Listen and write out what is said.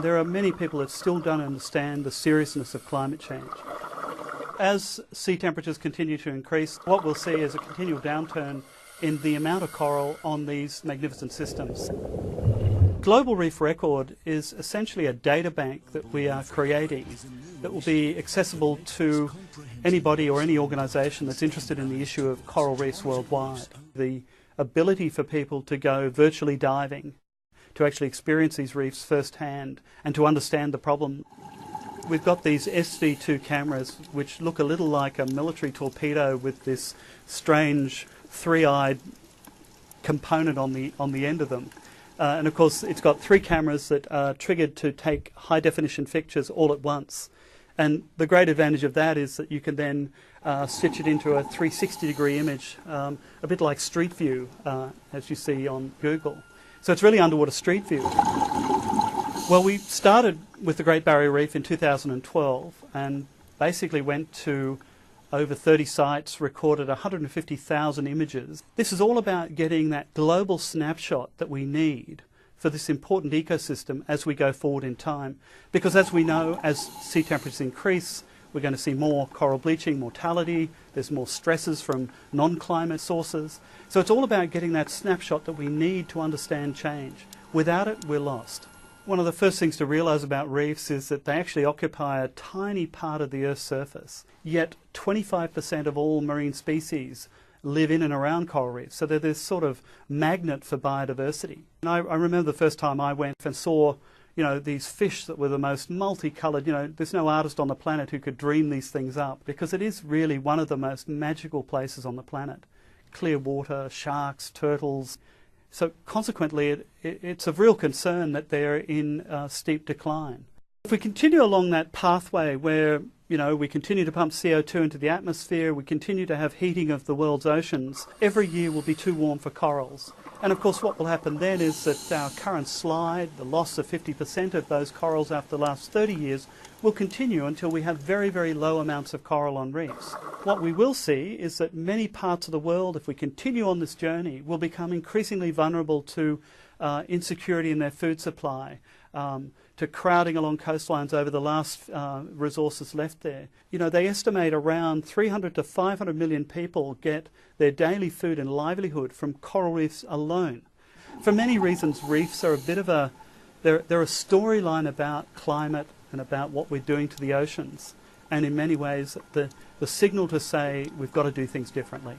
There are many people that still don't understand the seriousness of climate change. As sea temperatures continue to increase, what we'll see is a continual downturn in the amount of coral on these magnificent systems. Global Reef Record is essentially a data bank that we are creating that will be accessible to anybody or any organisation that's interested in the issue of coral reefs worldwide. The ability for people to go virtually diving, to actually experience these reefs firsthand and to understand the problem. We've got these SD2 cameras which look a little like a military torpedo with this strange three-eyed component on the end of them. And of course it's got three cameras that are triggered to take high-definition pictures all at once. And the great advantage of that is that you can then stitch it into a 360-degree image, a bit like Street View, as you see on Google. So it's really underwater Street View. Well, we started with the Great Barrier Reef in 2012 and basically went to over 30 sites, recorded 150,000 images. This is all about getting that global snapshot that we need for this important ecosystem as we go forward in time. Because as we know, as sea temperatures increase, we're going to see more coral bleaching, mortality, there's more stresses from non-climate sources. So it's all about getting that snapshot that we need to understand change. Without it, we're lost. One of the first things to realise about reefs is that they actually occupy a tiny part of the Earth's surface, yet 25% of all marine species live in and around coral reefs, so they're this sort of magnet for biodiversity. And I remember the first time I went and saw these fish that were the most multicoloured. There's no artist on the planet who could dream these things up, because it is really one of the most magical places on the planet. Clear water, sharks, turtles. So consequently, it's of real concern that they're in steep decline. If we continue along that pathway where we continue to pump CO2 into the atmosphere, we continue to have heating of the world's oceans, every year will be too warm for corals. And of course what will happen then is that our current slide, the loss of 50% of those corals after the last 30 years, will continue until we have very, very low amounts of coral on reefs. What we will see is that many parts of the world, if we continue on this journey, will become increasingly vulnerable to insecurity in their food supply, to crowding along coastlines over the last resources left there. They estimate around 300 to 500 million people get their daily food and livelihood from coral reefs alone. For many reasons, reefs are a bit of they're a storyline about climate and about what we're doing to the oceans, and in many ways the signal to say we've got to do things differently.